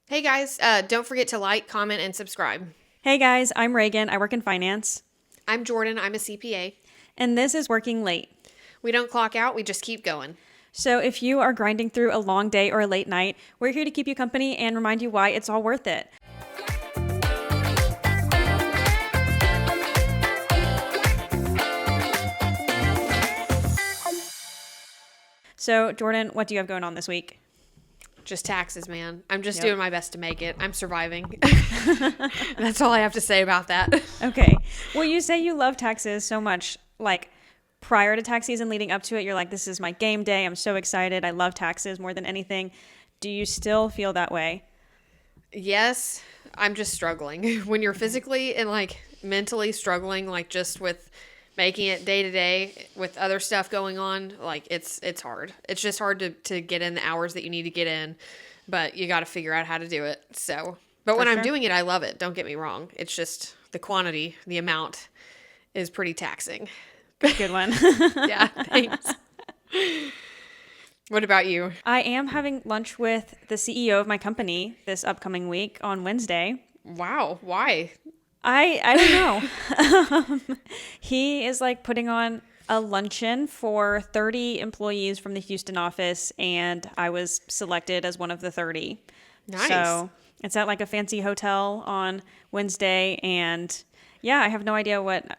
Hey guys, don't forget to like, comment, and subscribe. Hey guys, I'm Reagan. I work in finance. I'm Jordan. I'm a CPA. And this is Working Late. We don't clock out, we just keep going. So if you are grinding through a long day or a late night, we're here to keep you company and remind you why it's all worth it. So, Jordan, what do you have going on this week? Just taxes, man. I'm just Yep. doing my best to make it. I'm surviving. That's all I have to say about that. Okay. Well, you say you love taxes so much, like prior to tax season, leading up to it, you're like, this is my game day. I'm so excited. I love taxes more than anything. Do you still feel that way? Yes, I'm just struggling. When you're physically and mentally struggling, just with making it day to day with other stuff going on, it's hard. It's just hard to get in the hours that you need to get in, but you got to figure out how to do it. But when I'm sure. doing it, I love it. Don't get me wrong. It's just the quantity, the amount is pretty taxing. Good one. Yeah, thanks. What about you? I am having lunch with the CEO of my company this upcoming week on Wednesday. Wow, why? I don't know. He is like putting on a luncheon for 30 employees from the Houston office, and I was selected as one of the 30. Nice. So it's at like a fancy hotel on Wednesday, and yeah, I have no idea what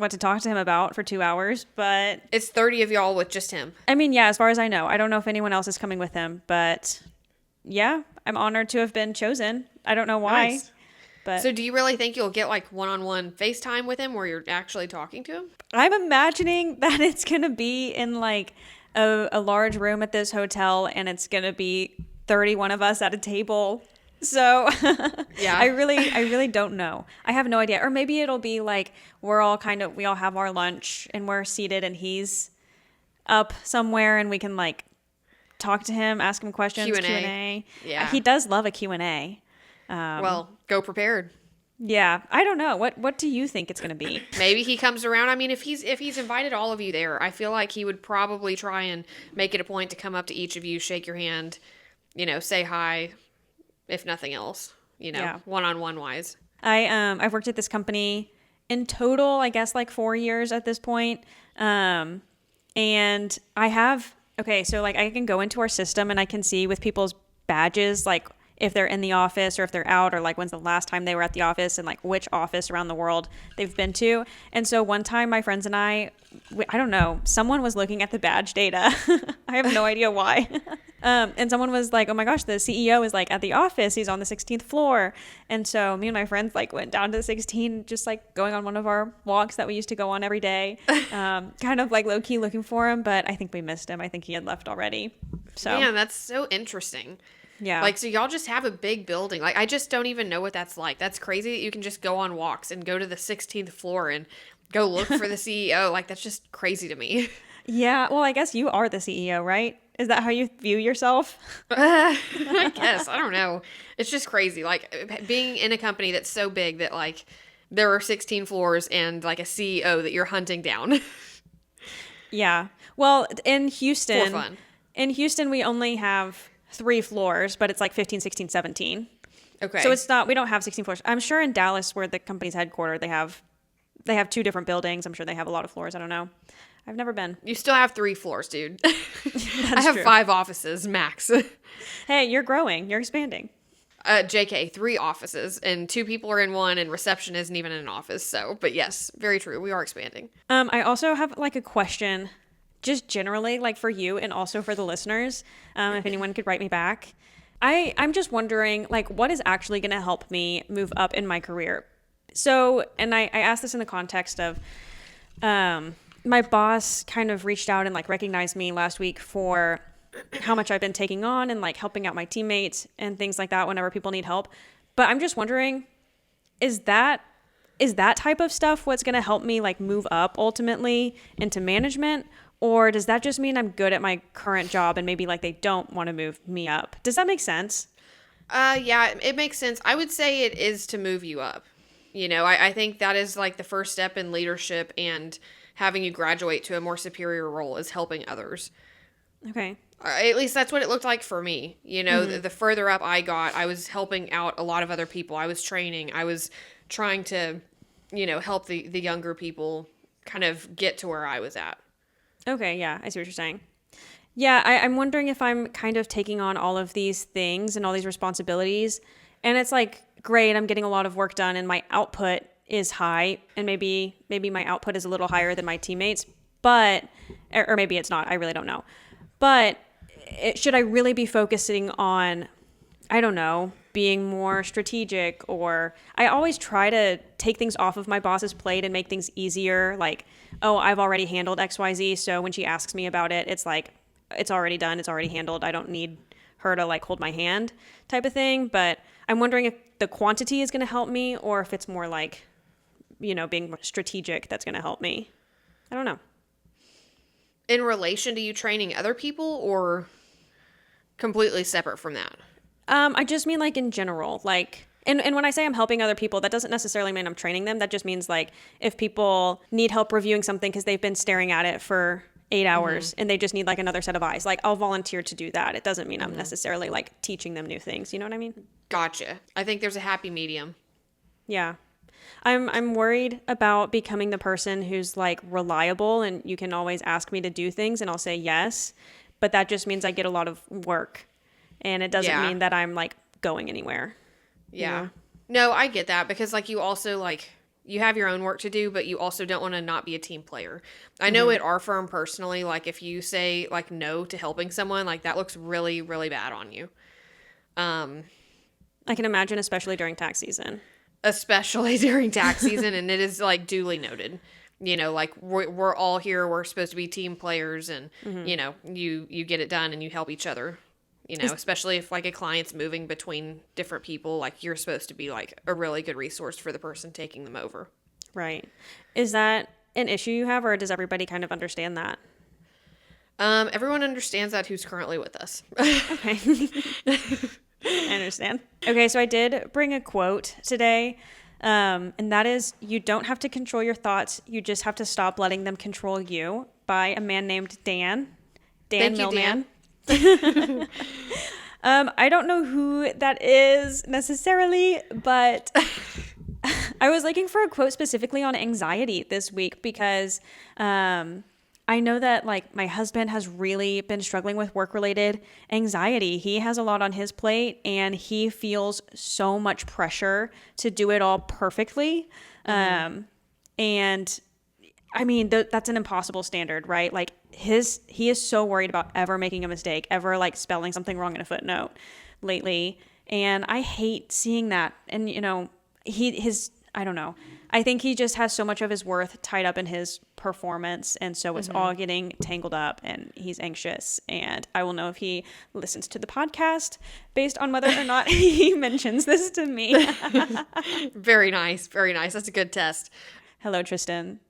to talk to him about for 2 hours, but It's 30 of y'all with just him. I mean, yeah, as far as I know, I don't know if anyone else is coming with him, but yeah, I'm honored to have been chosen. I don't know why, Nice. but So do you really think you'll get one-on-one FaceTime with him where you're actually talking to him? I'm imagining that it's going to be in like a large room at this hotel, and it's going to be 31 of us at a table. So Yeah. I really don't know. I have no idea. Or maybe it'll be like we all have our lunch and we're seated and he's up somewhere and we can like talk to him, ask him questions, Q&A. Q&A. Yeah. He does love a Q&A. Well, go prepared. Yeah, I don't know. What do you think it's going to be? Maybe he comes around. I mean, if he's invited all of you there, I feel like he would probably try and make it a point to come up to each of you, shake your hand, say hi, if nothing else, Yeah. one-on-one wise. I've worked at this company in total, I guess like 4 years at this point. And I have, okay, so like I can go into our system and I can see with people's badges, like if they're in the office or if they're out, or like when's the last time they were at the office and like which office around the world they've been to. And so one time my friends and I don't know, someone was looking at the badge data. I have no idea why. And someone was like, oh my gosh, the CEO is like at the office. He's on the 16th floor. And so me and my friends like went down to the 16, just like going on one of our walks that we used to go on every day. Kind of like low key looking for him, but I think we missed him. I think he had left already. So Man, that's so interesting. yeah. So y'all just have a big building. Like, I just don't even know what that's like. That's crazy that you can just go on walks and go to the 16th floor and go look for the CEO. Like, that's just crazy to me. Yeah. Well, I guess you are the CEO, right? Is that how you view yourself? I guess. I don't know. It's just crazy. Like, being in a company that's so big that, there are 16 floors and, a CEO that you're hunting down. Yeah. Well, For fun. in Houston, we only have 3 floors, but it's like 15, 16, 17. Okay. So we don't have 16 floors. I'm sure in Dallas, where the company's headquartered, they have 2 different buildings. I'm sure they have a lot of floors. I don't know. I've never been. You still have 3 floors, dude. I have true. 5 offices, max. Hey, you're growing. You're expanding. JK, 3 offices, and 2 people are in one, and reception isn't even in an office. So, but yes, very true. We are expanding. I also have like a question, just generally, like for you and also for the listeners, if anyone could write me back. I'm just wondering, like, what is actually going to help me move up in my career? So, and I asked this in the context of my boss kind of reached out and like recognized me last week for how much I've been taking on and like helping out my teammates and things like that whenever people need help. But I'm just wondering, is that type of stuff what's going to help me like move up ultimately into management? Or does that just mean I'm good at my current job and maybe like they don't want to move me up? Does that make sense? Yeah, it makes sense. I would say it is to move you up. I think that is like the first step in leadership, and having you graduate to a more superior role is helping others. Okay. At least that's what it looked like for me. You know, the further up I got, I was helping out a lot of other people. I was training. I was trying to, help the younger people kind of get to where I was at. Okay, yeah, I see what you're saying. Yeah, I'm wondering if I'm kind of taking on all of these things and all these responsibilities, and it's like, great, I'm getting a lot of work done and my output is high, and maybe my output is a little higher than my teammates, but, or maybe it's not, I really don't know. But should I really be focusing on, I don't know, being more strategic? Or I always try to take things off of my boss's plate and make things easier. Like, oh, I've already handled XYZ. So when she asks me about it, it's like, it's already done. It's already handled. I don't need her to like hold my hand type of thing. But I'm wondering if the quantity is going to help me, or if it's more like, being more strategic that's going to help me. I don't know. In relation to you training other people, or completely separate from that? I just mean like in general, like, and when I say I'm helping other people, that doesn't necessarily mean I'm training them. That just means like if people need help reviewing something because they've been staring at it for 8 hours and they just need like another set of eyes, like I'll volunteer to do that. It doesn't mean I'm necessarily like teaching them new things. You know what I mean? Gotcha. I think there's a happy medium. Yeah. I'm worried about becoming the person who's like reliable and you can always ask me to do things and I'll say yes, but that just means I get a lot of work. And it doesn't mean that I'm like going anywhere. Yeah. No, I get that, because like you also like you have your own work to do, but you also don't want to not be a team player. I know at our firm personally, like if you say like no to helping someone, like that looks really, really bad on you. I can imagine, especially during tax season. Especially during tax season, and it is like duly noted. Like we're all here. We're supposed to be team players, and you get it done and you help each other. Especially if like a client's moving between different people, like you're supposed to be like a really good resource for the person taking them over. Right. Is that an issue you have, or does everybody kind of understand that? Everyone understands that who's currently with us. Okay. I understand. Okay, so I did bring a quote today, and that is, "You don't have to control your thoughts. You just have to stop letting them control you," by a man named Dan. Thank you, Millman. Dan. I don't know who that is necessarily, but I was looking for a quote specifically on anxiety this week because I know that like my husband has really been struggling with work-related anxiety. He has a lot on his plate and he feels so much pressure to do it all perfectly. And I mean, that's an impossible standard, right? Like he is so worried about ever making a mistake, ever like spelling something wrong in a footnote lately. And I hate seeing that. And, I don't know. I think he just has so much of his worth tied up in his performance. And so it's all getting tangled up and he's anxious. And I will know if he listens to the podcast based on whether or not he mentions this to me. Very nice. Very nice. That's a good test. Hello, Tristan.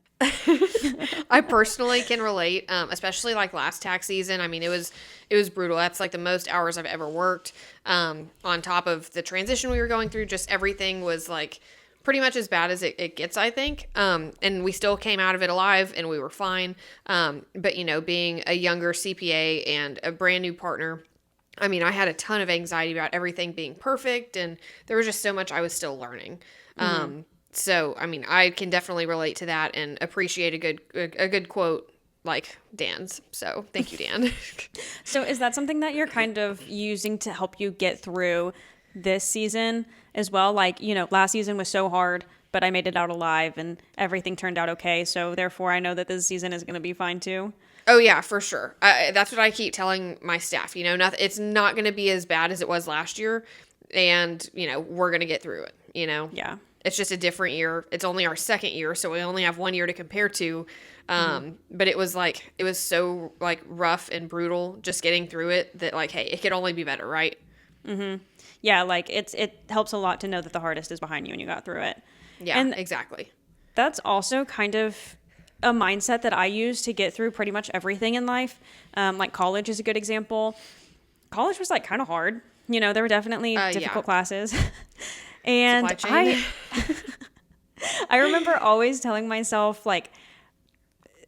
I personally can relate, especially like last tax season. I mean, it was brutal. That's like the most hours I've ever worked. On top of the transition we were going through, just everything was like pretty much as bad as it gets, I think. And we still came out of it alive and we were fine. But being a younger CPA and a brand new partner, I mean, I had a ton of anxiety about everything being perfect, and there was just so much I was still learning. So, I mean, I can definitely relate to that and appreciate a good quote like Dan's. So, thank you, Dan. So, is that something that you're kind of using to help you get through this season as well? Like, last season was so hard, but I made it out alive and everything turned out okay. So, therefore, I know that this season is going to be fine too. Oh, yeah, for sure. That's what I keep telling my staff. It's not going to be as bad as it was last year. And, we're going to get through it, Yeah. It's just a different year. It's only our second year, so we only have 1 year to compare to. But it was so like rough and brutal just getting through it that like, hey, it could only be better, right? Yeah, like it helps a lot to know that the hardest is behind you and you got through it. Yeah, and exactly. That's also kind of a mindset that I use to get through pretty much everything in life. Like college is a good example. College was like kind of hard. There were definitely difficult classes. And I remember always telling myself, like,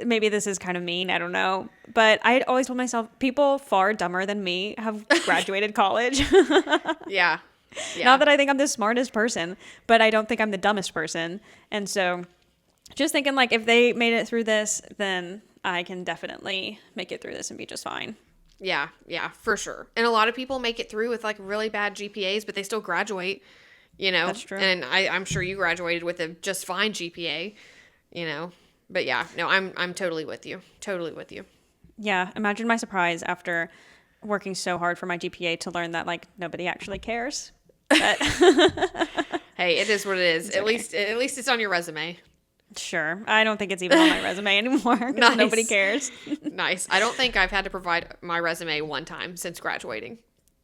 maybe this is kind of mean, I don't know. But I had always told myself people far dumber than me have graduated college. Yeah. Yeah. Not that I think I'm the smartest person, but I don't think I'm the dumbest person. And so just thinking like if they made it through this, then I can definitely make it through this and be just fine. Yeah, yeah, for sure. And a lot of people make it through with like really bad GPAs, but they still graduate, you know? That's true. And I'm sure you graduated with a just fine GPA, you know? But yeah, no, I'm totally with you. Totally with you. Yeah, imagine my surprise after working so hard for my GPA to learn that like nobody actually cares. But Hey, it is what it is. It's At okay. least it's on your resume. sure, I don't think it's even on my resume anymore because Nice. nobody cares. Nice. I don't think I've had to provide my resume one time since graduating,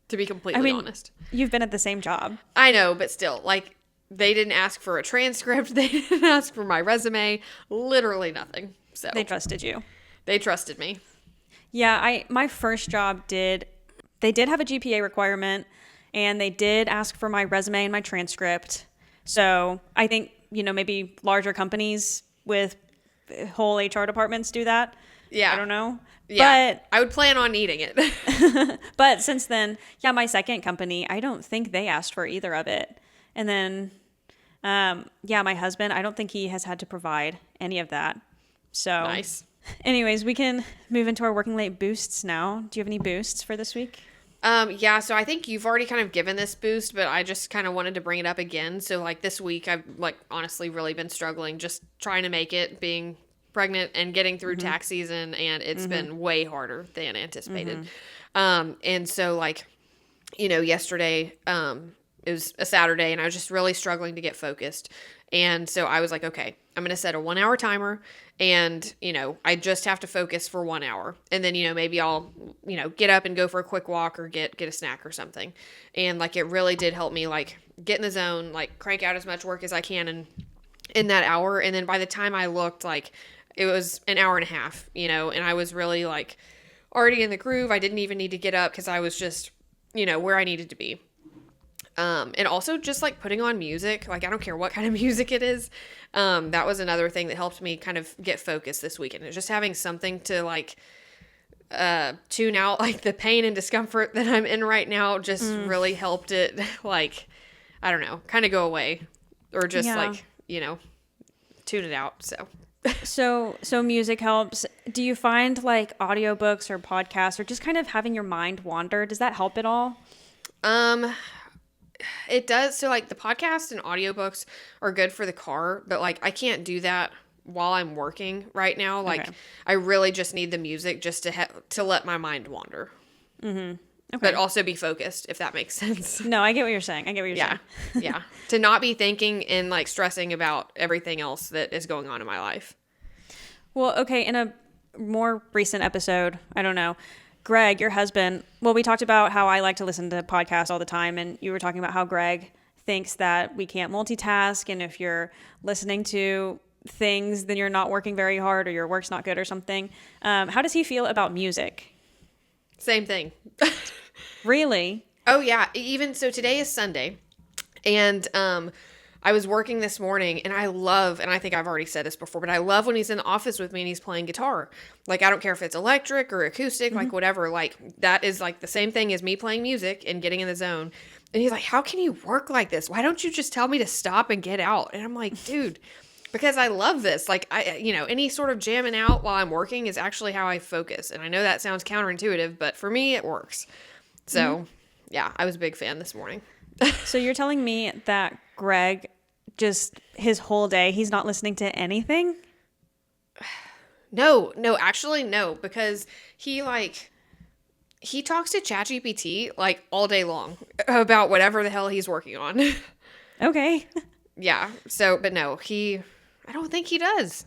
to be completely honest. You've been at the same job. I know, but still, like, they didn't ask for a transcript. They didn't ask for my resume. Literally nothing. So They trusted you. they trusted me. Yeah, my first job did have a GPA requirement and they did ask for my resume and my transcript. So I think, maybe larger companies with whole HR departments do that. Yeah. I don't know. Yeah. I would plan on needing it. But since then, yeah, my second company, I don't think they asked for either of it. And then, my husband, I don't think he has had to provide any of that. So Nice. anyways, we can move into our working late boosts now. Do you have any boosts for this week? Yeah, so I think you've already kind of given this boost, but I just kind of wanted to bring it up again. So like this week, I've like honestly really been struggling just trying to make it, being pregnant and getting through tax season, and it's been way harder than anticipated. And so like, yesterday, it was a Saturday and I was just really struggling to get focused. And so I was like, okay, I'm going to set a 1 hour timer and, I just have to focus for 1 hour. And then, maybe I'll, get up and go for a quick walk or get a snack or something. And like, it really did help me like get in the zone, like crank out as much work as I can in that hour. And then by the time I looked, like it was an hour and a half, and I was really like already in the groove. I didn't even need to get up because I was just, where I needed to be. And also just like putting on music, like I don't care what kind of music it is. That was another thing that helped me kind of get focused this weekend. It's just having something to like, tune out like the pain and discomfort that I'm in right now just really helped it. Like, I don't know, kind of go away or just like, tune it out. So music helps. Do you find like audiobooks or podcasts or just kind of having your mind wander? Does that help at all? It does. So like the podcast and audiobooks are good for the car, but like I can't do that while I'm working right now. Like I really just need the music just to let my mind wander. Okay. But also be focused, if that makes sense. No, I get what you're saying. saying. Yeah. To not be thinking and like stressing about everything else that is going on in my life. Well, okay. In a more recent episode, I don't know, Greg, your husband, well, we talked about how I like to listen to podcasts all the time, and you were talking about how Greg thinks that we can't multitask, and if you're listening to things, then you're not working very hard, or your work's not good or something. How does he feel about music? Same thing. Really? Oh, yeah. Even so, today is Sunday, and I was working this morning, and I love, and I think I've already said this before, but I love when he's in the office with me and he's playing guitar. Like, I don't care if it's electric or acoustic, like whatever. Like, that is like the same thing as me playing music and getting in the zone. And he's like, how can you work like this? Why don't you just tell me to stop and get out? And I'm like, dude, because I love this. Like, any sort of jamming out while I'm working is actually how I focus. And I know that sounds counterintuitive, but for me, it works. So, yeah, I was a big fan this morning. So you're telling me that Greg, just his whole day, he's not listening to anything? No, actually no, because he talks to ChatGPT like all day long about whatever the hell he's working on. Okay. Yeah. So, but no, I don't think he does.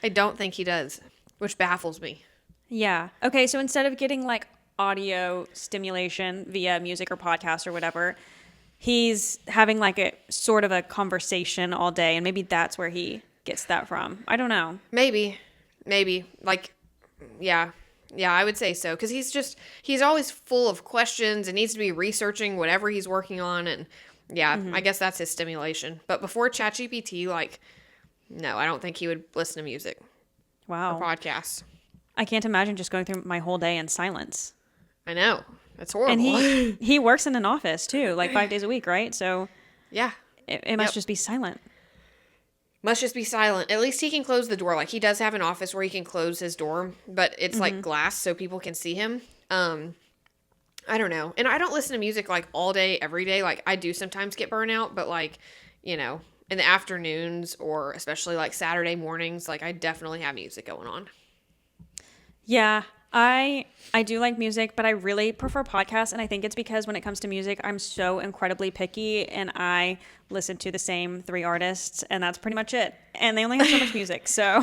I don't think he does, which baffles me. Yeah. Okay. So instead of getting like audio stimulation via music or podcast or whatever, he's having like a sort of a conversation all day, and maybe that's where he gets that from. I don't know. Maybe. Like, yeah, I would say so. Because he's always full of questions and needs to be researching whatever he's working on. And yeah, I guess that's his stimulation. But before ChatGPT, like, no, I don't think he would listen to music. or Wow. podcasts. I can't imagine just going through my whole day in silence. I know. That's And horrible. he works in an office too, like 5 days a week, right? So Yeah. it must just be silent. Must just be silent. At least he can close the door. Like, he does have an office where he can close his door, but it's like glass so people can see him. I don't know. And I don't listen to music like all day, every day. Like, I do sometimes get burnout, but like, you know, in the afternoons or especially like Saturday mornings, like I definitely have music going on. Yeah, I do like music, but I really prefer podcasts, and I think it's because when it comes to music, I'm so incredibly picky, and I listen to the same 3 artists, and that's pretty much it. And they only have so much music, so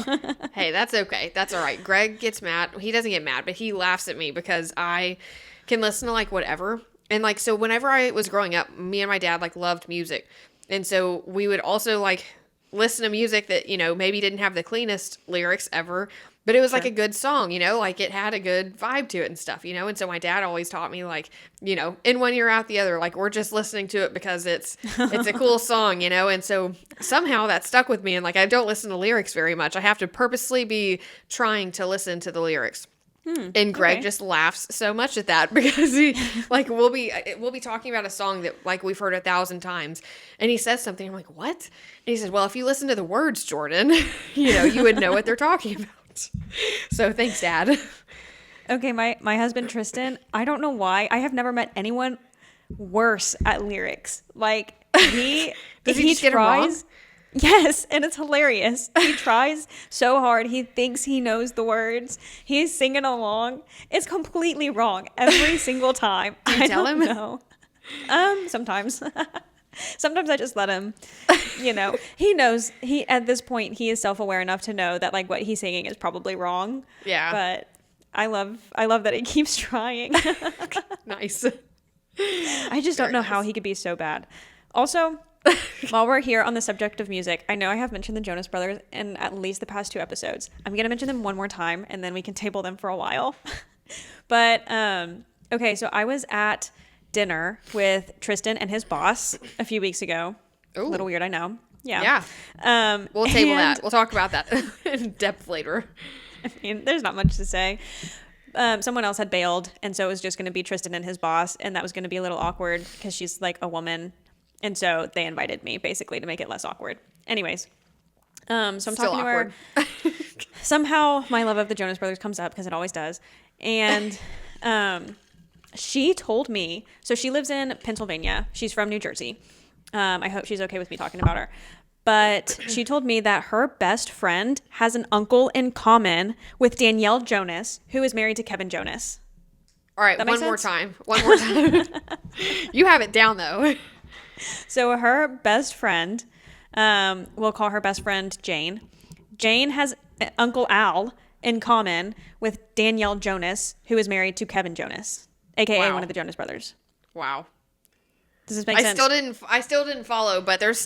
Hey, that's okay. That's all right. Greg gets mad. He doesn't get mad, but he laughs at me because I can listen to like whatever. And like, so whenever I was growing up, me and my dad like loved music. And so we would also like listen to music that, you know, maybe didn't have the cleanest lyrics ever, but it was like a good song, you know, like it had a good vibe to it and stuff, you know? And so my dad always taught me like, you know, in one ear out the other, like we're just listening to it because it's a cool song, you know? And so somehow that stuck with me, and like I don't listen to lyrics very much. I have to purposely be trying to listen to the lyrics. And Greg just laughs so much at that because he like we'll be talking about a song that like we've heard 1,000 times, and he says something. I'm like, what? And he says, well, if you listen to the words, Jordan, you know, you would know what they're talking about. So thanks, Dad. okay, my husband Tristan, I don't know why. I have never met anyone worse at lyrics. Like he Does he just get 'em wrong? tries. Yes, and it's hilarious. He tries so hard. He thinks he knows the words. He's singing along. It's completely wrong every single time. Do you tell him? No. Sometimes. Sometimes I just let him, you know. He knows, at this point he is self-aware enough to know that like what he's singing is probably wrong. Yeah. But I love that he keeps trying. Nice. I just don't know how he could be so bad. Also, while we're here on the subject of music, I know I have mentioned the Jonas Brothers in at least the past 2 episodes. I'm going to mention them one more time, and then we can table them for a while. But, okay, so I was at dinner with Tristan and his boss a few weeks ago. Ooh. A little weird, I know. Yeah. Yeah. We'll table that. We'll talk about that in depth later. I mean, there's not much to say. Someone else had bailed, and so it was just going to be Tristan and his boss, and that was going to be a little awkward because she's like a woman. And so they invited me basically to make it less awkward. Anyways, so I'm Still talking awkward. to her. Somehow my love of the Jonas Brothers comes up because it always does. And she told me, so she lives in Pennsylvania. She's from New Jersey. I hope she's okay with me talking about her. But she told me that her best friend has an uncle in common with Danielle Jonas, who is married to Kevin Jonas. All right, That one make more sense? time. One more time. You have it down though. So her best friend, we'll call her best friend Jane. Jane has Uncle Al in common with Danielle Jonas, who is married to Kevin Jonas, aka Wow. one of the Jonas Brothers. Wow. Does this make sense? I still didn't follow, but there's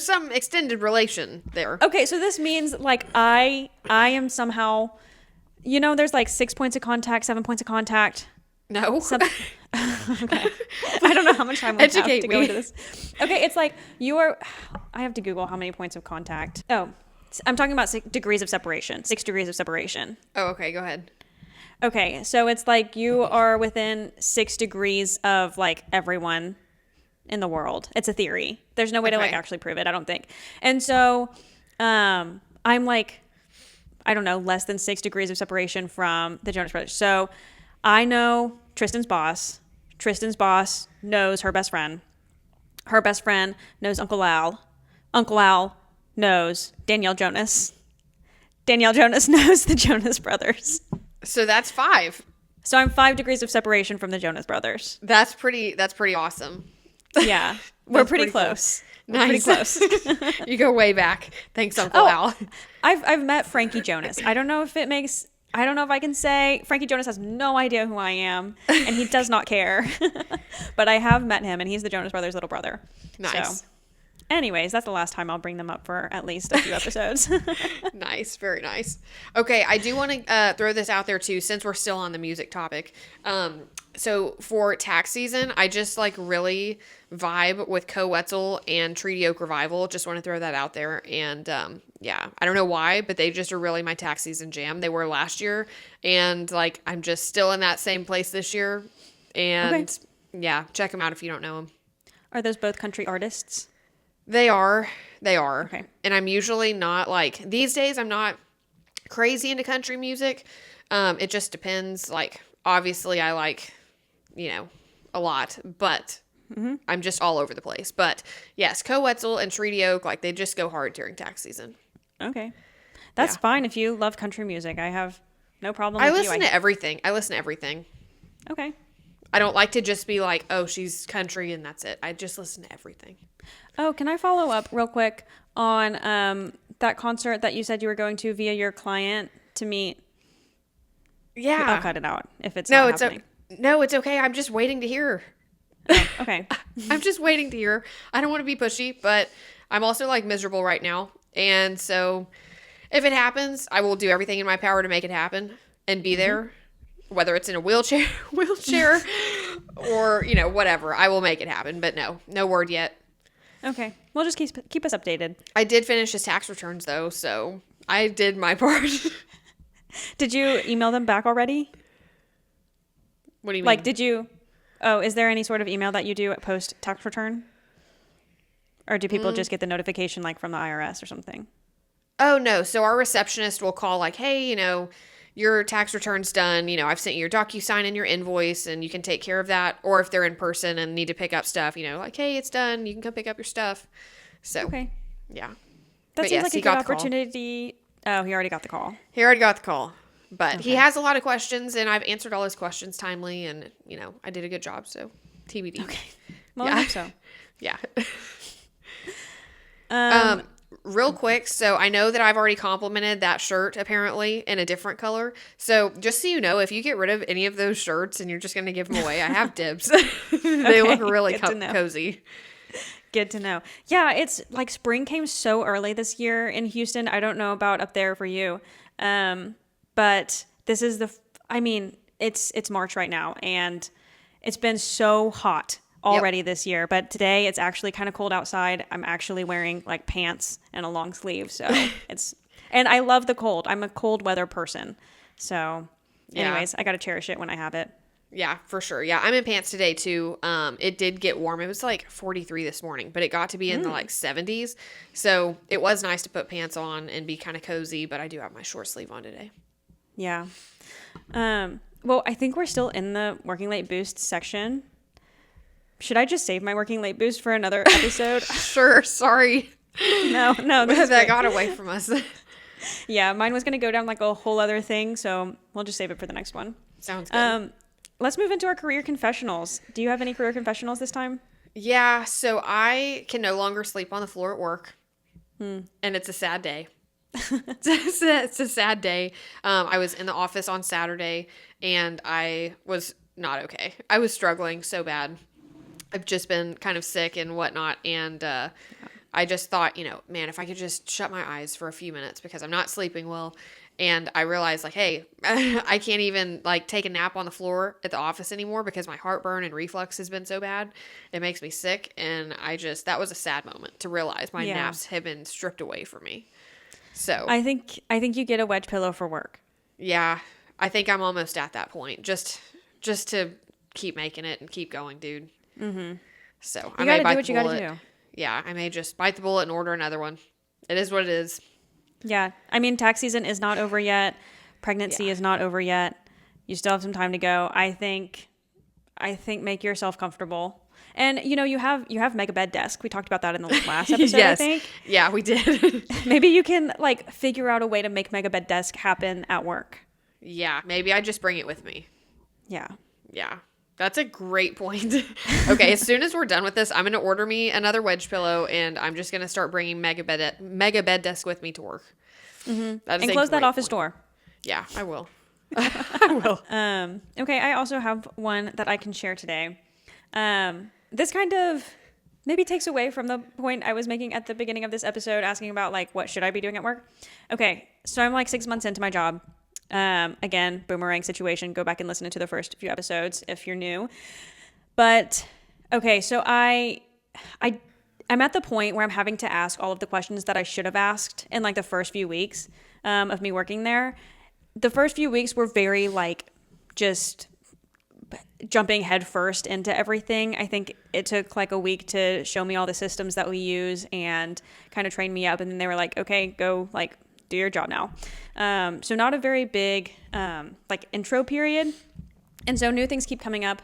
some extended relation there. Okay, so this means like I am somehow, you know, there's like 6 points of contact, 7 points of contact. No. Okay. I don't know how much time we have Educate to go me. into this. Okay, it's like I have to Google how many points of contact. Oh, I'm talking about 6 degrees of separation. 6 degrees of separation. Oh, okay, go ahead. Okay, so it's like you are within 6 degrees of like everyone in the world. It's a theory. There's no way to like Okay. actually prove it, I don't think. And so I'm like, I don't know, less than 6 degrees of separation from the Jonas Brothers. So I know Tristan's boss. Tristan's boss knows her best friend. Her best friend knows Uncle Al. Uncle Al knows Danielle Jonas. Danielle Jonas knows the Jonas Brothers. So that's 5. So I'm 5 degrees of separation from the Jonas Brothers. That's pretty awesome. Yeah. We're That's pretty pretty cool. close. We're pretty Nice. close. You go way back. Thanks, Uncle Al. I've met Frankie Jonas. I don't know if I can say Frankie Jonas has no idea who I am, and he does not care. But I have met him, and he's the Jonas Brothers' little brother. Nice. So, anyways, that's the last time I'll bring them up for at least a few episodes. Nice, very nice. Okay, I do want to throw this out there too, since we're still on the music topic. So for tax season, I just like really vibe with Co-Wetzel and Treaty Oak Revival. Just want to throw that out there. And yeah, I don't know why, but they just are really my tax season jam. They were last year. And like, I'm just still in that same place this year. And yeah, check them out if you don't know them. Are those both country artists? They are. They are. Okay. And I'm usually not like, these days, I'm not crazy into country music. It just depends. Like, obviously, I like, you know, a lot, but I'm just all over the place. But yes, Co-Wetzel and Treaty Oak, like they just go hard during tax season. Okay. That's Yeah. fine if you love country music. I have no problem I with listen to everything. I listen to everything. Okay. I don't like to just be like, oh, she's country and that's it. I just listen to everything. Oh, can I follow up real quick on that concert that you said you were going to via your client to meet? Yeah. I'll cut it out if it's No, not it's happening. no, it's okay. I'm just waiting to hear. Oh, okay. I'm just waiting to hear. I don't want to be pushy, but I'm also like miserable right now. And so if it happens, I will do everything in my power to make it happen and be there, whether it's in a wheelchair or, you know, whatever. I will make it happen, but no word yet. Okay. Well, just keep us updated. I did finish his tax returns though, so I did my part. Did you email them back already? What do you mean? Like, is there any sort of email that you do at post tax return? Or do people just get the notification like from the IRS or something? Oh, no. So our receptionist will call like, hey, you know, your tax return's done. You know, I've sent you your DocuSign and your invoice and you can take care of that. Or if they're in person and need to pick up stuff, you know, like, hey, it's done. You can come pick up your stuff. So, Okay. yeah. That But seems yes, like a he good got the call. opportunity. Oh, he already got the call. He already got the call. But he Okay. has a lot of questions and I've answered all his questions timely and, you know, I did a good job. So, TBD. Okay. Well, Yeah. I hope so. Yeah. Um, Real quick, so I know that I've already complimented that shirt apparently in a different color. So just so you know, if you get rid of any of those shirts and you're just going to give them away, I have dibs. They look really good to know. cozy. Good to know. Yeah, it's like spring came so early this year in Houston. I don't know about up there for you. But this is it's March right now and it's been so hot already this year, but today it's actually kind of cold outside. I'm actually wearing like pants and a long sleeve. So and I love the cold. I'm a cold weather person. So anyways, I got to cherish it when I have it. Yeah, for sure. Yeah, I'm in pants today too. It did get warm. It was like 43 this morning, but it got to be in the like 70s. So it was nice to put pants on and be kind of cozy, but I do have my short sleeve on today. Yeah. Well, I think we're still in the working late boost section. Should I just save my working late boost for another episode? Sure, sorry. No, this is That great. got away from us. Yeah, mine was going to go down like a whole other thing, so we'll just save it for the next one. Sounds good. Let's move into our career confessionals. Do you have any career confessionals this time? Yeah, so I can no longer sleep on the floor at work. And it's a sad day. It's a sad day. I was in the office on Saturday and I was not okay. I was struggling so bad. I've just been kind of sick and whatnot. And I just thought, you know, man, if I could just shut my eyes for a few minutes because I'm not sleeping well. And I realized like, hey, I can't even like take a nap on the floor at the office anymore because my heartburn and reflux has been so bad. It makes me sick. And that was a sad moment to realize my naps have been stripped away from me. So I think you get a wedge pillow for work. yeah, I think I'm almost at that point. Just to keep making it and keep going, dude. Mm-hmm. So I may gotta bite do what the you gotta bullet. do. Yeah, I may just bite the bullet and order another one. It is what it is. Yeah, I mean, tax season is not over yet. Pregnancy is not over yet. You still have some time to go. I think make yourself comfortable. And you know, you have mega bed desk. We talked about that in the last episode, Yes. I think. Yeah, we did. Maybe you can like figure out a way to make mega bed desk happen at work. Yeah, maybe I just bring it with me. Yeah. Yeah. That's a great point. Okay, as soon as we're done with this, I'm going to order me another wedge pillow and I'm just going to start bringing mega bed desk with me to work. And close that office door. Yeah, I will. I will. Okay, I also have one that I can share today. This kind of maybe takes away from the point I was making at the beginning of this episode, asking about like, what should I be doing at work? Okay, so I'm like 6 months into my job. Again, boomerang situation. Go back and listen to the first few episodes if you're new. But okay, so I'm at the point where I'm having to ask all of the questions that I should have asked in like the first few weeks of me working there. The first few weeks were very like just jumping headfirst into everything. I think it took like a week to show me all the systems that we use and kind of train me up. And then they were like, okay, go like do your job now. So not a very big like intro period. And so new things keep coming up,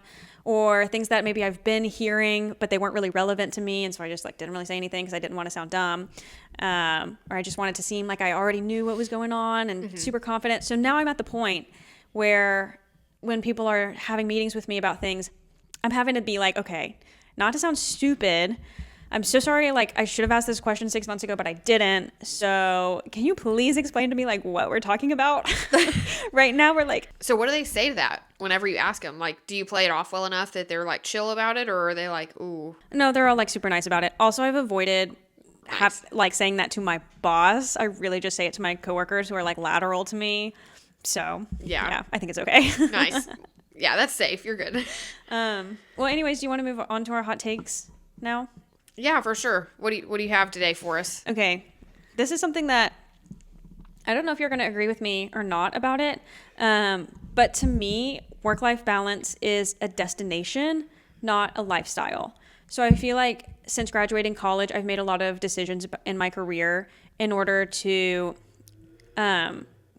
or things that maybe I've been hearing, but they weren't really relevant to me. And so I just like didn't really say anything because I didn't want to sound dumb. Or I just wanted to seem like I already knew what was going on and super confident. So now I'm at the point where when people are having meetings with me about things, I'm having to be like, okay, not to sound stupid, I'm so sorry, like I should have asked this question 6 months ago, but I didn't. So can you please explain to me like what we're talking about? Right now we're like, So what do they say to that whenever you ask them? Like, do you play it off well enough that they're like chill about it, or are they like, ooh? no, they're all like super nice about it. Also, I've avoided Nice. like saying that to my boss. I really just say it to my coworkers who are like lateral to me. So Yeah. I think it's okay. Nice. Yeah, that's safe. You're good. Well, anyways, do you want to move on to our hot takes now? Yeah, for sure. What do you have today for us? Okay, this is something that I don't know if you're going to agree with me or not about it, but to me, work-life balance is a destination, not a lifestyle. So I feel like since graduating college, I've made a lot of decisions in my career in order to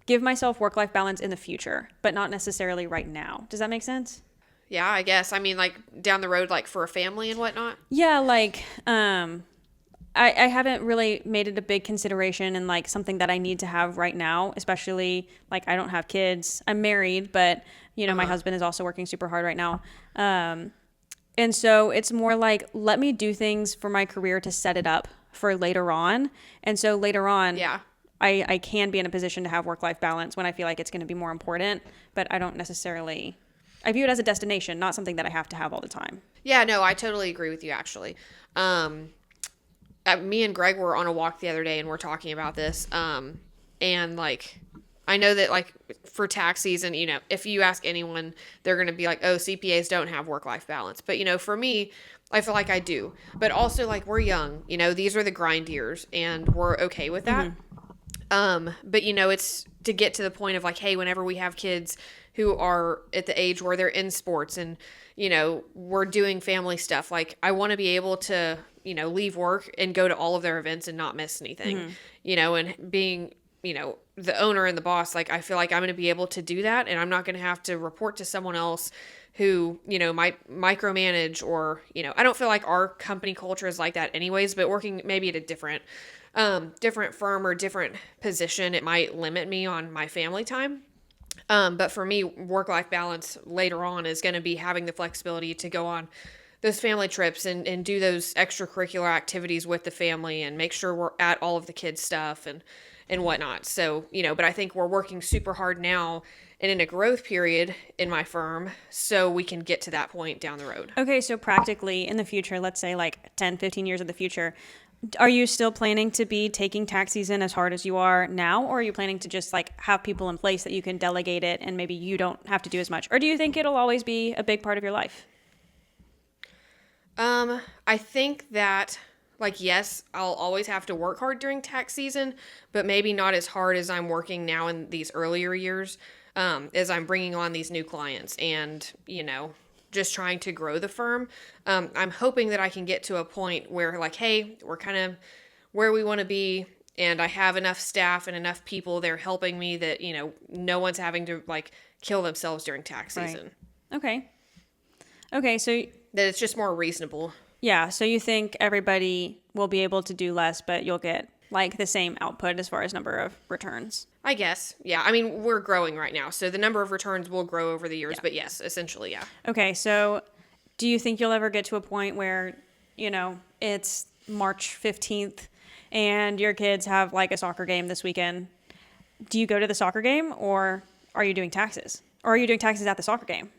give myself work-life balance in the future, but not necessarily right now. Does that make sense? Yeah, I guess. I mean, like down the road, like for a family and whatnot. Yeah, like I haven't really made it a big consideration and like something that I need to have right now, especially like I don't have kids. I'm married, but you know, my husband is also working super hard right now. And so it's more like, let me do things for my career to set it up for later on. And so later on, Yeah. I can be in a position to have work-life balance when I feel like it's going to be more important, but I don't necessarily, I view it as a destination, not something that I have to have all the time. Yeah, no, I totally agree with you, actually. Me and Greg were on a walk the other day, and we're talking about this. And, like, I know that, like, for tax season, you know, if you ask anyone, they're going to be like, oh, CPAs don't have work-life balance. But, you know, for me, I feel like I do. But also, like, we're young. You know, these are the grind years, and we're okay with that. But, you know, it's to get to the point of, like, hey, whenever we have kids who are at the age where they're in sports and, you know, we're doing family stuff. Like, I want to be able to, you know, leave work and go to all of their events and not miss anything, you know, and being, you know, the owner and the boss, like, I feel like I'm going to be able to do that. And I'm not going to have to report to someone else who, you know, might micromanage or, you know, I don't feel like our company culture is like that anyways, but working maybe at a different firm or different position, it might limit me on my family time. But for me, work-life balance later on is going to be having the flexibility to go on those family trips and do those extracurricular activities with the family and make sure we're at all of the kids' stuff and whatnot. So, you know, but I think we're working super hard now and in a growth period in my firm so we can get to that point down the road. Okay, so practically in the future, let's say like 10, 15 years in the future, are you still planning to be taking tax season as hard as you are now, or are you planning to just like have people in place that you can delegate it and maybe you don't have to do as much? Or do you think it'll always be a big part of your life? I think that, like, yes, I'll always have to work hard during tax season, but maybe not as hard as I'm working now in these earlier years, as I'm bringing on these new clients and, you know, just trying to grow the firm. I'm hoping that I can get to a point where, like, hey, we're kind of where we want to be, and I have enough staff and enough people there helping me that, you know, no one's having to, like, kill themselves during tax season. Right. Okay, so That it's just more reasonable. yeah, so you think everybody will be able to do less, but you'll get like the same output as far as number of returns. I guess. Yeah. I mean, we're growing right now, so the number of returns will grow over the years, but yes, essentially, yeah. Okay, so do you think you'll ever get to a point where, you know, it's March 15th and your kids have like a soccer game this weekend? Do you go to the soccer game, or are you doing taxes? Or are you doing taxes at the soccer game?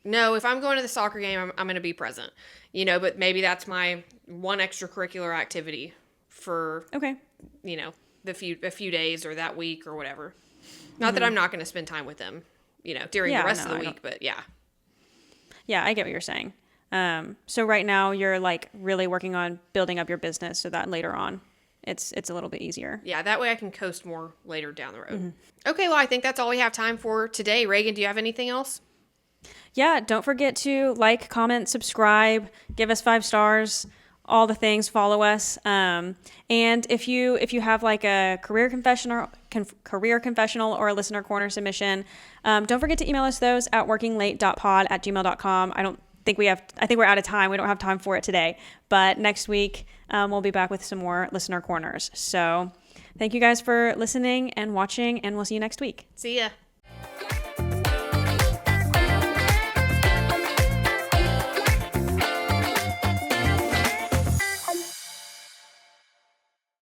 No, if I'm going to the soccer game, I'm going to be present, you know, but maybe that's my one extracurricular activity for, Okay. you know, a few days or that week or whatever. Not that I'm not going to spend time with them, during the rest of the week, but yeah. Yeah, I get what you're saying. So right now you're like really working on building up your business so that later on it's a little bit easier. Yeah, that way I can coast more later down the road. Okay, well, I think that's all we have time for today. Reagan, do you have anything else? Yeah, don't forget to like, comment, subscribe, give us 5 stars, all the things, follow us. And if you have like a career confessional or a listener corner submission, don't forget to email us those at workinglate.pod@gmail.com. I think we're out of time. We don't have time for it today, but next week we'll be back with some more listener corners. So thank you guys for listening and watching, and we'll see you next week. See ya.